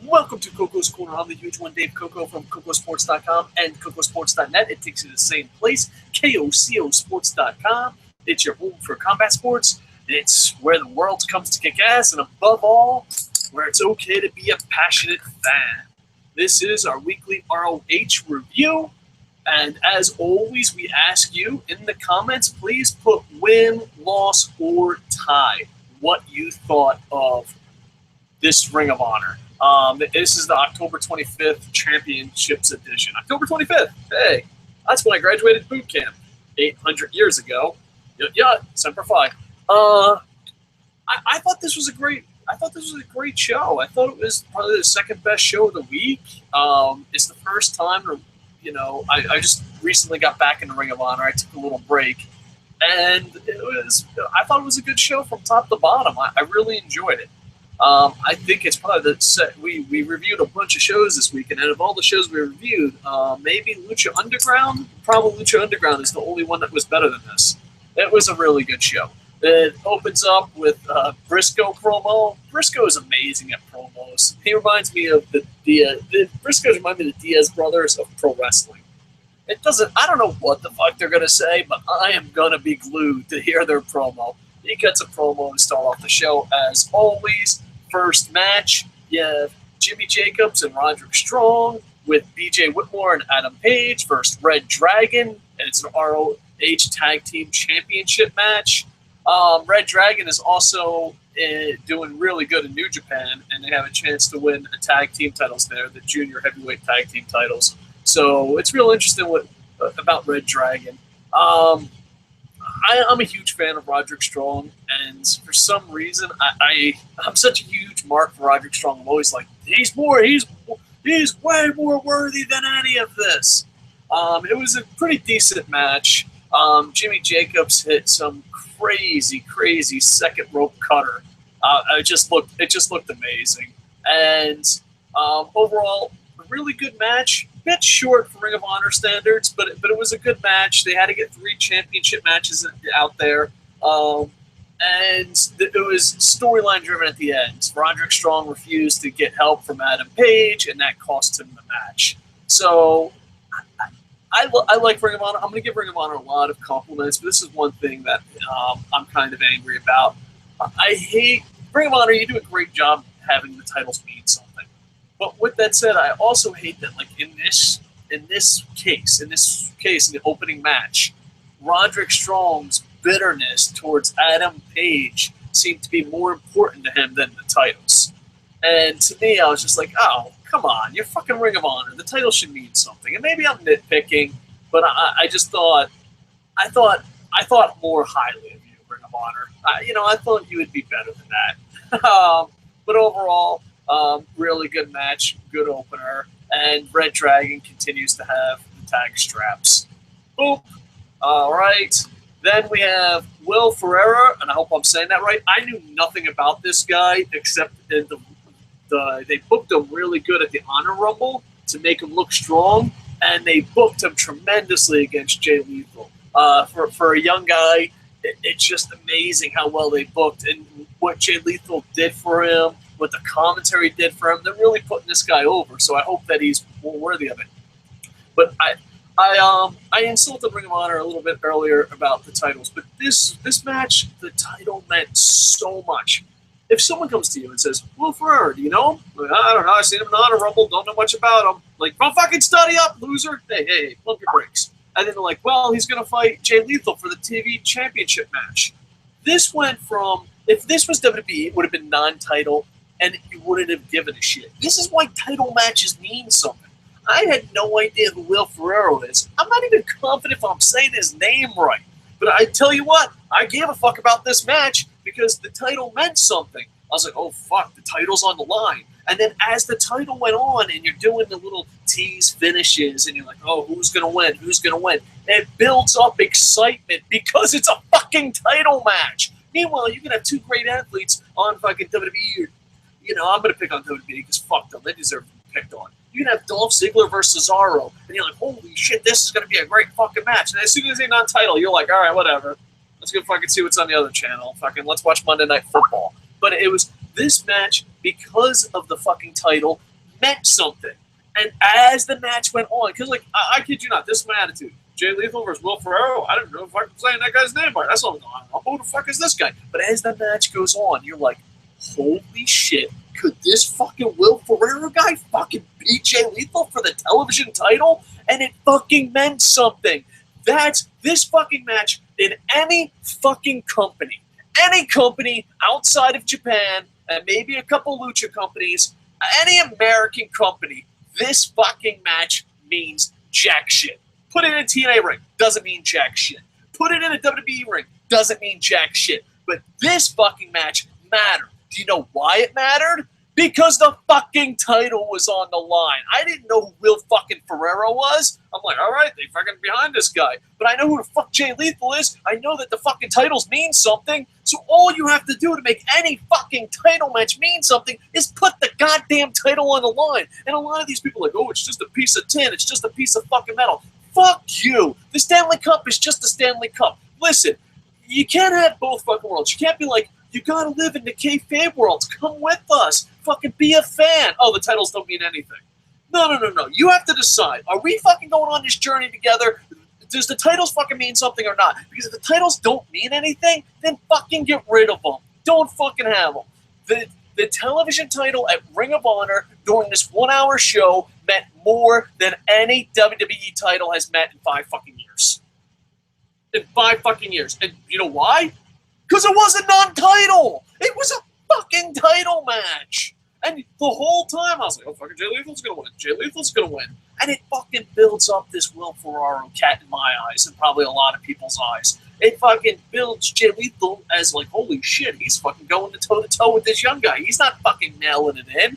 Welcome to Koco's Corner. I'm the huge one, Dave Koco from CocoSports.com and CocoSports.net. It takes you to the same place, KOCOSports.com. It's your home for combat sports. It's where the world comes to kick ass, and above all, where it's okay to be a passionate fan. This is our weekly ROH review. And as always, we ask you in the comments, please put win, loss, or tie what you thought of this Ring of Honor. This is the October 25th Championships edition. October 25th. Hey, that's when I graduated boot camp 800 years ago. Yeah, Semper Fi. I thought this was a great. I thought this was a great show. I thought it was probably the second best show of the week. It's the first time, I just recently got back into Ring of Honor. I took a little break, and I thought it was a good show from top to bottom. I really enjoyed it. I think it's probably the set. We reviewed a bunch of shows this week, and out of all the shows we reviewed, maybe Lucha Underground. Probably Lucha Underground is the only one that was better than this. It was a really good show. It opens up with Briscoe promo. Briscoe is amazing at promos. He reminds me of the Briscoes remind me of the Diaz brothers of pro wrestling. I don't know what the fuck they're gonna say, but I am gonna be glued to hear their promo. He gets a promo to start off the show as always. First match, you have Jimmy Jacobs and Roderick Strong with BJ Whitmore and Adam Page versus Red Dragon, and it's an ROH Tag Team Championship match. Red Dragon is also doing really good in New Japan, and they have a chance to win the tag team titles there, the junior heavyweight tag team titles. So it's real interesting about Red Dragon. I'm a huge fan of Roderick Strong, and for some reason, I'm such a huge mark for Roderick Strong. I'm always like, he's way more worthy than any of this. It was a pretty decent match. Jimmy Jacobs hit some crazy second rope cutter. It just looked amazing, and overall, a really good match. A bit short for Ring of Honor standards, but it was a good match. They had to get 3 championship matches out there, and it was storyline driven at the end. Roderick Strong refused to get help from Adam Page, and that cost him the match. So I like Ring of Honor. I'm going to give Ring of Honor a lot of compliments, but this is one thing that I'm kind of angry about. I hate Ring of Honor. You do a great job having the titles mean something. But with that said, I also hate that, like in this case, in the opening match, Roderick Strong's bitterness towards Adam Page seemed to be more important to him than the titles. And to me, I was just like, oh, come on, you're fucking Ring of Honor. The title should mean something. And maybe I'm nitpicking, but I thought more highly of you, Ring of Honor. I thought you would be better than that. But overall, really good match, good opener, and Red Dragon continues to have the tag straps. Boop. All right. Then we have Will Ferreira, and I hope I'm saying that right. I knew nothing about this guy except they booked him really good at the Honor Rumble to make him look strong, and they booked him tremendously against Jay Lethal. For a young guy, it's just amazing how well they booked and what Jay Lethal did for him, what the commentary did for him. They're really putting this guy over, so I hope that he's more worthy of it. But I insulted Ring of Honor a little bit earlier about the titles, but this match, the title meant so much. If someone comes to you and says, Will Ferreira, do you know him? Like, I don't know. I've seen him in the Honor Rumble. Don't know much about him. Like, well, fucking study up, loser. Hey, pump your brakes. And then they're like, well, he's going to fight Jay Lethal for the TV championship match. This went from, if this was WWE, it would have been non-title, and you wouldn't have given a shit. This is why title matches mean something. I had no idea who Will Ferreira is. I'm not even confident if I'm saying his name right. But I tell you what, I gave a fuck about this match because the title meant something. I was like, oh, fuck, the title's on the line. And then as the title went on and you're doing the little tease finishes and you're like, oh, who's going to win? Who's going to win? It builds up excitement because it's a fucking title match. Meanwhile, you can have 2 great athletes on fucking WWE. I'm going to pick on WWE because fuck them. They deserve to be picked on. You can have Dolph Ziggler versus Cesaro, and you're like, holy shit, this is going to be a great fucking match. And as soon as they're non-title, you're like, all right, whatever. Let's go fucking see what's on the other channel. Fucking let's watch Monday Night Football. But it was this match, because of the fucking title, meant something. And as the match went on, because, like, I kid you not, this is my attitude. Jay Lethal versus Will Ferrero, I don't know if I'm saying that guy's name right. That's all I'm going. Who the fuck is this guy? But as the match goes on, you're like, holy shit, could this fucking Will Ferrero guy fucking beat Jay Lethal for the television title? And it fucking meant something. That's this fucking match in any fucking company. Any company outside of Japan, and maybe a couple lucha companies, any American company, this fucking match means jack shit. Put it in a TNA ring, doesn't mean jack shit. Put it in a WWE ring, doesn't mean jack shit. But this fucking match mattered. Do you know why it mattered? Because the fucking title was on the line. I didn't know who Will fucking Ferrero was. I'm like, all right, they fucking behind this guy. But I know who the fuck Jay Lethal is. I know that the fucking titles mean something. So all you have to do to make any fucking title match mean something is put the goddamn title on the line. And a lot of these people are like, oh, it's just a piece of tin. It's just a piece of fucking metal. Fuck you. The Stanley Cup is just the Stanley Cup. Listen, you can't have both fucking worlds. You can't be like, you gotta live in the kayfabe world. Come with us. Fucking be a fan. Oh, the titles don't mean anything. No. You have to decide. Are we fucking going on this journey together? Does the titles fucking mean something or not? Because if the titles don't mean anything, then fucking get rid of them. Don't fucking have them. The television title at Ring of Honor during this 1 hour show meant more than any WWE title has meant in 5 fucking years. In 5 fucking years. And you know why? Because it was a non-title. It was a fucking title match. And the whole time I was like, oh, fucking Jay Lethal's going to win. Jay Lethal's going to win. And it fucking builds up this Will Ferraro cat in my eyes and probably a lot of people's eyes. It fucking builds Jay Lethal as like, holy shit, he's fucking going toe-to-toe with this young guy. He's not fucking nailing it in.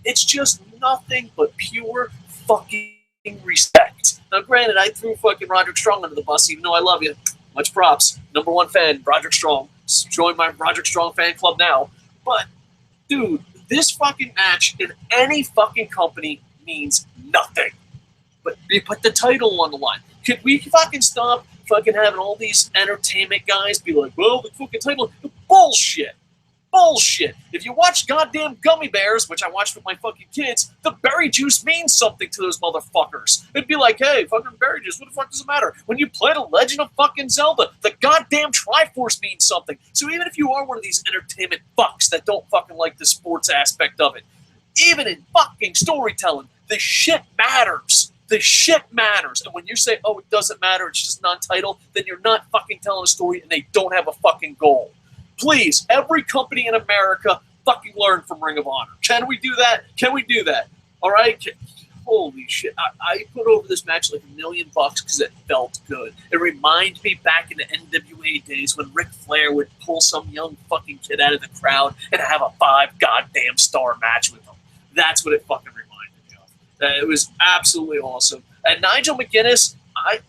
It's just nothing but pure fucking respect. Now, granted, I threw fucking Roderick Strong under the bus, even though I love you. Much props. Number 1 fan, Roderick Strong. Join my Roderick Strong fan club now. But, dude, this fucking match in any fucking company means nothing. But they put the title on the line. Could we fucking stop fucking having all these entertainment guys be like, well, the fucking title? Bullshit. Bullshit. If you watch goddamn Gummy Bears, which I watched with my fucking kids, the berry juice means something to those motherfuckers. It'd be like, hey, fucking berry juice, what the fuck does it matter? When you play The Legend of fucking Zelda, the goddamn Triforce means something. So even if you are one of these entertainment fucks that don't fucking like the sports aspect of it, even in fucking storytelling, the shit matters. The shit matters. And when you say, oh, it doesn't matter, it's just non-title, then you're not fucking telling a story and they don't have a fucking goal. Please, every company in America fucking learn from Ring of Honor. Can we do that? Can we do that? All right? Holy shit. I put over this match like $1 million because it felt good. It reminded me back in the NWA days when Ric Flair would pull some young fucking kid out of the crowd and have a 5 goddamn star match with him. That's what it fucking reminded me of. It was absolutely awesome. And Nigel McGuinness, I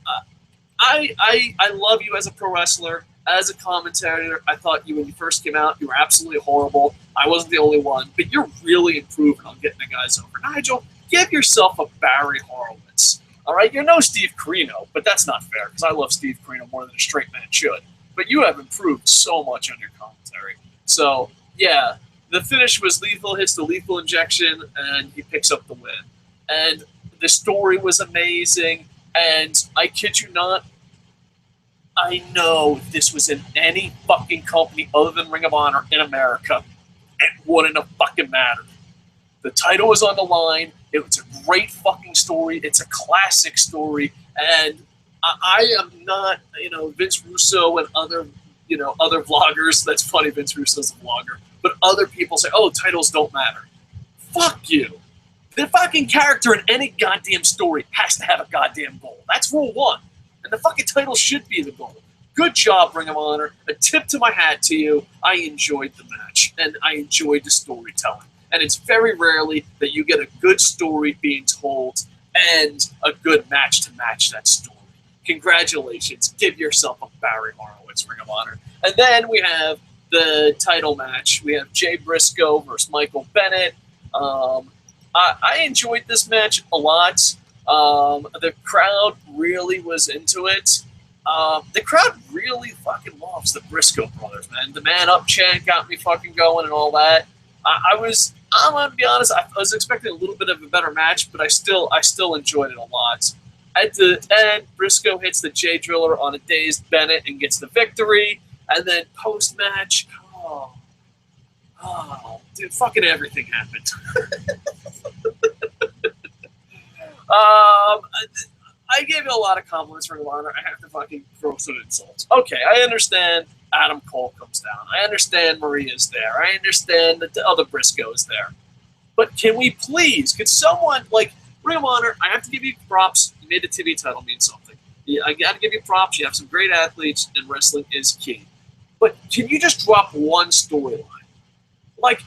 love you as a pro wrestler. As a commentator, I thought you, when you first came out, you were absolutely horrible. I wasn't the only one, but you're really improving on getting the guys over. Nigel, give yourself a Barry Horowitz. All right, you're no Steve Corino, but that's not fair because I love Steve Corino more than a straight man should. But you have improved so much on your commentary. So, yeah, the finish was Lethal hits the lethal injection, and he picks up the win. And the story was amazing, and I kid you not, I know if this was in any fucking company other than Ring of Honor in America, it wouldn't have fucking mattered. The title was on the line. It was a great fucking story. It's a classic story. And I am not, Vince Russo and other vloggers. That's funny, Vince Russo's a vlogger. But other people say, oh, titles don't matter. Fuck you. The fucking character in any goddamn story has to have a goddamn goal. That's rule 1. And the fucking title should be the goal. Good job, Ring of Honor. A tip to my hat to you. I enjoyed the match, and I enjoyed the storytelling. And it's very rarely that you get a good story being told and a good match to match that story. Congratulations. Give yourself a Barry Horowitz, Ring of Honor. And then we have the title match. We have Jay Briscoe versus Michael Bennett. I enjoyed this match a lot. The crowd really was into it. The crowd really fucking loves the Briscoe brothers, man. The man up chant got me fucking going and all that. I'm gonna be honest, I was expecting a little bit of a better match, but I still enjoyed it a lot. At the end, Briscoe hits the J Driller on a dazed Bennett and gets the victory. And then post match, dude, fucking everything happened. I gave you a lot of compliments, Ring of Honor. I have to fucking throw some insults. Okay, I understand Adam Cole comes down. I understand Maria's there. I understand that the other Briscoe is there. But can we please, could someone, like, Ring of Honor, I have to give you props. You made the TV title mean something. Yeah, I got to give you props. You have some great athletes, and wrestling is key. But can you just drop one storyline? Like,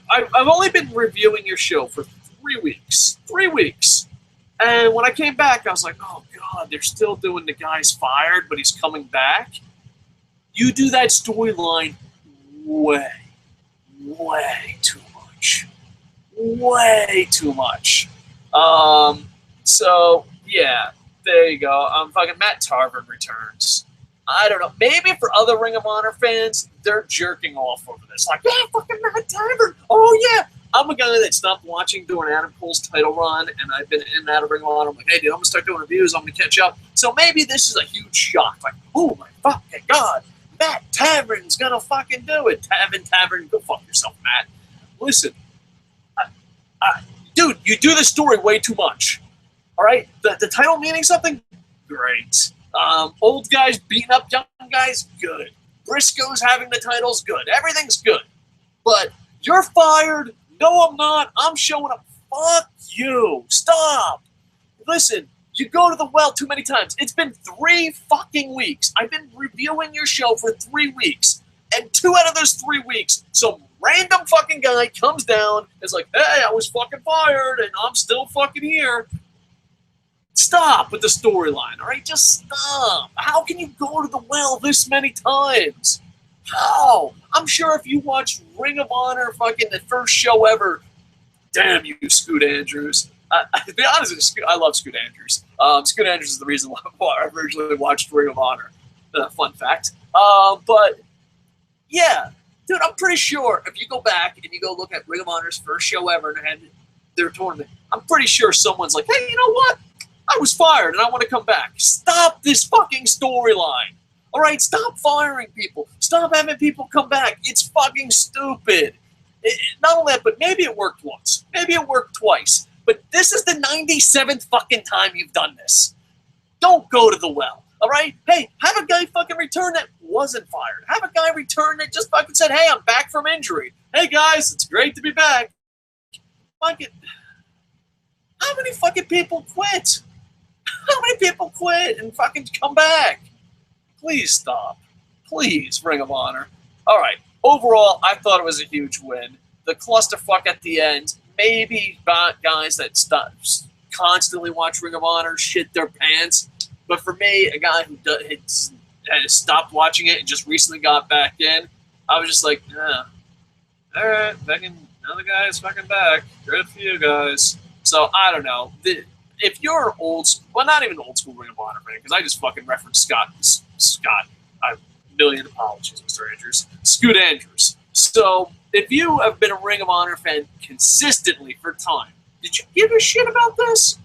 I've only been reviewing your show for 3 weeks. 3 weeks. And when I came back, I was like, oh, God, they're still doing the guy's fired, but he's coming back. You do that storyline way too much. Way too much. So, yeah, there you go. Fucking Matt Tarver returns. I don't know. Maybe for other Ring of Honor fans, they're jerking off over this. Like, yeah, fucking Matt Tarver. Oh, yeah. I'm a guy that stopped watching during Adam Cole's title run, and I've been in and out of Ring of Honor. I'm like, hey, dude, I'm going to start doing reviews. I'm going to catch up. So maybe this is a huge shock. Like, oh, my fucking God. Matt Tavern's going to fucking do it. Tavern, go fuck yourself, Matt. Listen, dude, you do this story way too much. All right? The title meaning something? Great. Old guys beating up young guys? Good. Briscoe's having the titles? Good. Everything's good. But you're fired. No, I'm not. I'm showing up. Fuck you. Stop. Listen, you go to the well too many times. It's been 3 fucking weeks. I've been reviewing your show for 3 weeks. And 2 out of those 3 weeks, some random fucking guy comes down and is like, hey, I was fucking fired and I'm still fucking here. Stop with the storyline, all right? Just stop. How can you go to the well this many times? How? I'm sure if you watched Ring of Honor fucking the first show ever, damn you, Scoot Andrews. To be honest, I love Scoot Andrews. Scoot Andrews is the reason why I originally watched Ring of Honor. Fun fact. But, yeah, dude, I'm pretty sure if you go back and you go look at Ring of Honor's first show ever and had their tournament, I'm pretty sure someone's like, hey, you know what? I was fired and I want to come back. Stop this fucking storyline. All right, stop firing people. Stop having people come back. It's fucking stupid. Not only that, but maybe it worked once. Maybe it worked twice. But this is the 97th fucking time you've done this. Don't go to the well. All right? Hey, have a guy fucking return that wasn't fired. Have a guy return that just fucking said, hey, I'm back from injury. Hey, guys, it's great to be back. Fucking, how many fucking people quit? How many people quit and fucking come back? Please stop. Please, Ring of Honor. All right. Overall, I thought it was a huge win. The clusterfuck at the end, maybe guys that constantly watch Ring of Honor shit their pants. But for me, a guy who had stopped watching it and just recently got back in, I was just like, yeah. All right, another guy's fucking back. Good for you guys. So, I don't know. If you're old school, well, not even old school Ring of Honor fan, because I just fucking referenced Scott. A million apologies, Mr. Andrews. Scoot Andrews. So, if you have been a Ring of Honor fan consistently for time, did you give a shit about this?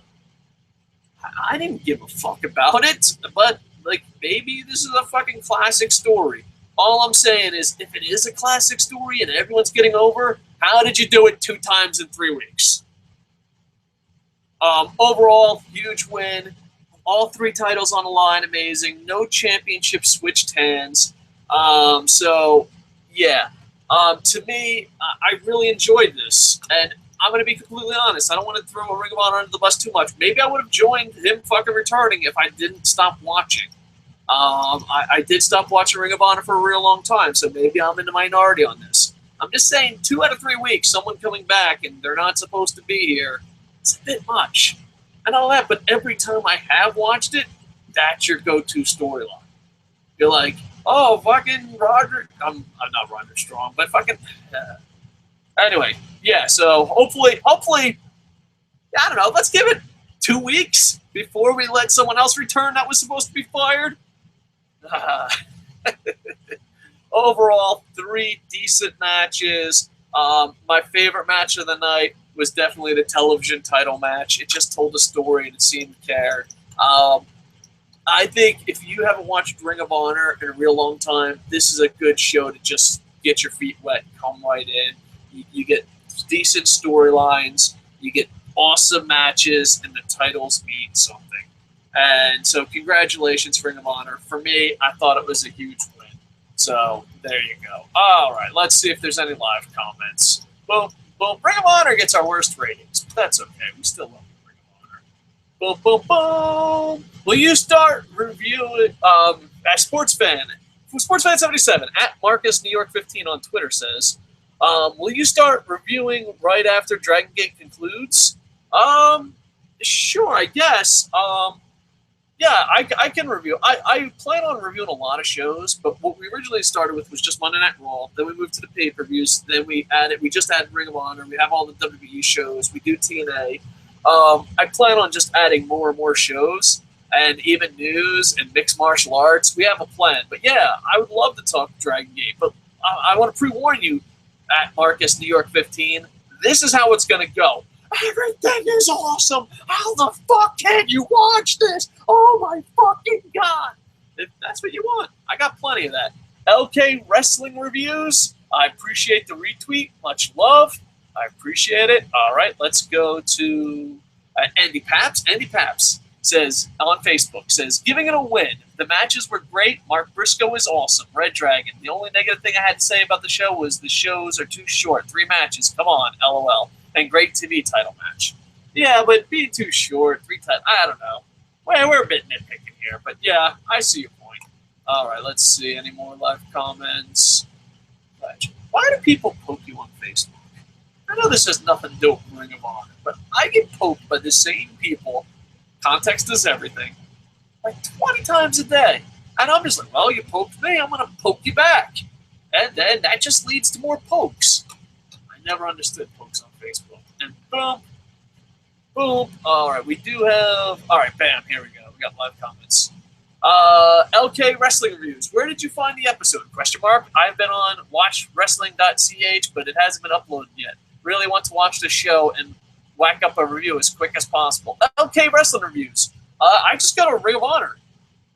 I didn't give a fuck about it, but, like, maybe this is a fucking classic story. All I'm saying is, if it is a classic story and everyone's getting over, how did you do it 2 times in 3 weeks? Overall, huge win. All 3 titles on the line, amazing. No championship switched hands. So, yeah. To me, I really enjoyed this. And I'm going to be completely honest. I don't want to throw a Ring of Honor under the bus too much. Maybe I would have joined him fucking returning if I didn't stop watching. I did stop watching Ring of Honor for a real long time, so maybe I'm in the minority on this. I'm just saying, 2 out of 3 weeks, someone coming back and they're not supposed to be here, it's a bit much. And all that, but every time I have watched it, that's your go-to storyline. You're like, oh, fucking Roderick. I'm not Roderick Strong, but fucking... Anyway, yeah, so hopefully, I don't know, let's give it 2 weeks before we let someone else return that was supposed to be fired. Overall, 3 decent matches. My favorite match of the night was definitely the television title match. It just told a story and it seemed cared. I think if you haven't watched Ring of Honor in a real long time, this is a good show to just get your feet wet and come right in. You get decent storylines, you get awesome matches, and the titles mean something. And so congratulations, Ring of Honor. For me, I thought it was a huge win. So there you go. All right, let's see if there's any live comments. Boom, boom. Ring of Honor gets our worst ratings, but that's okay. We still love Ring of Honor. Boom, boom, boom. Will you start reviewing as sports fan? SportsFan77 at Marcus New York 15 on Twitter says, will you start reviewing right after Dragon Gate concludes? Sure, I guess. Yeah, I can review. I plan on reviewing a lot of shows, but what we originally started with was just Monday Night Raw. Then we moved to the pay-per-views. Then we just added Ring of Honor. We have all the WWE shows. We do TNA. I plan on just adding more and more shows and even news and mixed martial arts. We have a plan. But yeah, I would love to talk Dragon Gate. But I want to pre-warn you, at Marcus New York 15, this is how it's going to go. Everything is awesome. How the fuck can you watch this? Oh my fucking God. If that's what you want, I got plenty of that. LK Wrestling Reviews, I appreciate the retweet. Much love. I appreciate it. All right, let's go to Andy Paps. Andy Paps says on Facebook, says, giving it a win. The matches were great. Mark Briscoe is awesome. Red Dragon. The only negative thing I had to say about the show was the shows are too short. 3 matches. Come on, LOL. And great TV title match. Yeah, but being too short, 3 times, I don't know. Well, we're a bit nitpicking here, but yeah, I see your point. All right, let's see. Any more live comments? Why do people poke you on Facebook? I know this has nothing to do with Ring of Honor, but I get poked by the same people. Context is everything. Like 20 times a day. And I'm just like, well, you poked me, I'm going to poke you back. And then that just leads to more pokes. I never understood pokes on Facebook. And boom, boom. All right, we do have... All right, bam, here we go. We got live comments. LK Wrestling Reviews. Where did you find the episode? Question mark. I've been on watchwrestling.ch, but it hasn't been uploaded yet. Really want to watch the show and whack up a review as quick as possible. LK Wrestling Reviews. I just go to Ring of Honor.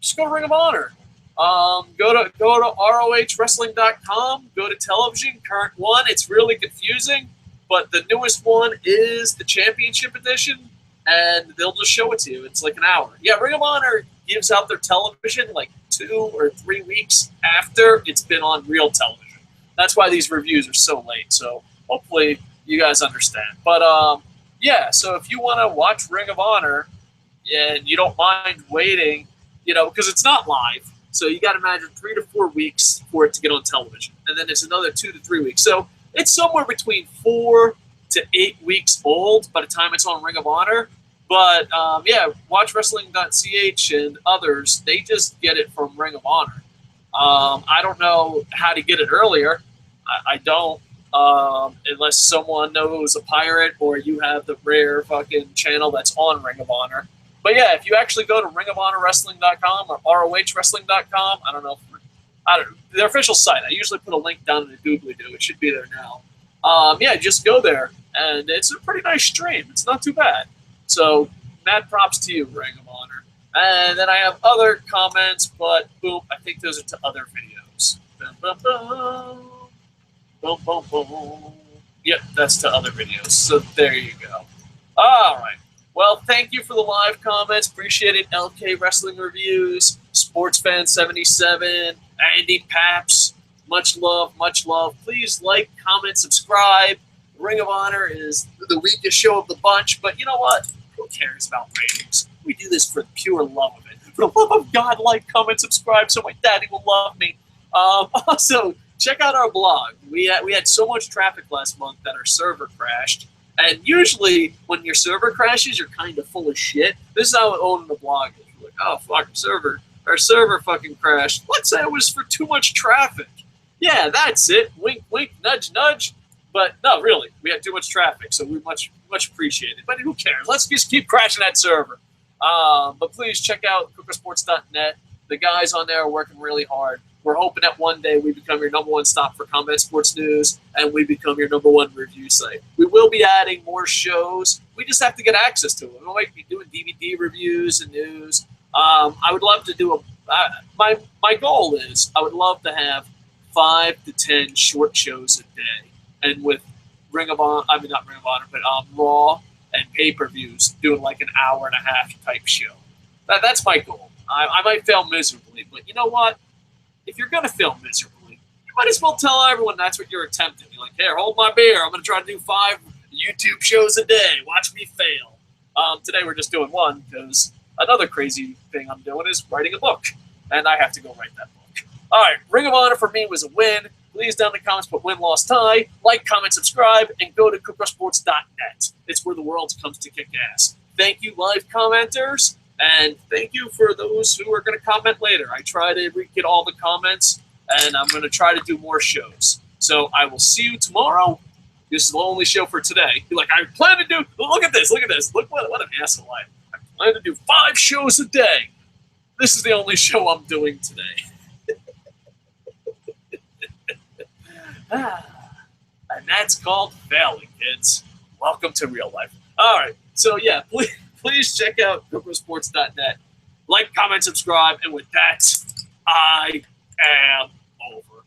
Just go to Ring of Honor. Go to ROHWrestling.com. Go to television, current one. It's really confusing, but the newest one is the Championship Edition, and they'll just show it to you. It's like an hour. Yeah, Ring of Honor gives out their television like 2 or 3 weeks after it's been on real television. That's why these reviews are so late. So hopefully you guys understand. But yeah, so if you want to watch Ring of Honor and you don't mind waiting, you know, because it's not live, so you got to imagine 3 to 4 weeks for it to get on television, and then it's another 2 to 3 weeks. So it's somewhere between 4 to 8 weeks old by the time it's on Ring of Honor. But yeah, watchwrestling.ch and others, they just get it from Ring of Honor. I don't know how to get it earlier. I don't. Unless someone knows a pirate or you have the rare fucking channel that's on Ring of Honor. But yeah, if you actually go to ringofhonorwrestling.com or ROHwrestling.com, I don't know, their official site. I usually put a link down in the doobly-doo. It should be there now. Yeah, just go there, and it's a pretty nice stream. It's not too bad. So, mad props to you, Ring of Honor. And then I have other comments, but boom, I think those are to other videos. Boom, boom, boom. Boom, boom, boom. Yep, that's to other videos. So there you go. All right. Well, thank you for the live comments. Appreciate it. LK Wrestling Reviews, SportsFan77, Andy Paps. Much love, much love. Please like, comment, subscribe. Ring of Honor is the weakest show of the bunch, but you know what? Who cares about ratings? We do this for the pure love of it. For the love of God, like, comment, subscribe so my daddy will love me. Also, check out our blog. We had so much traffic last month that our server crashed. And usually, when your server crashes, you're kind of full of shit. This is how owning the blog is. You're like, oh, fuck, our server fucking crashed. Let's say it was for too much traffic. Yeah, that's it. Wink, wink, nudge, nudge. But no, really, we had too much traffic, so we much appreciate it. But who cares? Let's just keep crashing that server. But please check out CocoSports.net. The guys on there are working really hard. We're hoping that one day we become your number one stop for combat sports news, and we become your number one review site. We will be adding more shows. We just have to get access to them. We might be doing DVD reviews and news. I would love to do my goal is I would love to have 5 to 10 short shows a day, and with Ring of Honor, not Ring of Honor, but Raw and pay-per-views, doing like an hour and a half type show. That's my goal. I might fail miserably, but you know what? If you're going to fail miserably, you might as well tell everyone that's what you're attempting. You're like, here, hold my beer. I'm going to try to do 5 YouTube shows a day. Watch me fail. Today we're just doing one because another crazy thing I'm doing is writing a book, and I have to go write that book. All right, Ring of Honor for me was a win. Please down in the comments put win, loss, tie. Like, comment, subscribe, and go to kocosports.net. It's where the world comes to kick ass. Thank you, live commenters, and thank you for those who are going to comment later. I try to get all the comments, and I'm going to try to do more shows. So I will see you tomorrow. This is the only show for today. You're like, I plan to do, look at this. Look what an asshole I am. I plan to do 5 shows a day. This is the only show I'm doing today. And that's called failing, kids. Welcome to real life. All right. So, yeah, please check out kocosports.net. Like, comment, subscribe. And with that, I am over.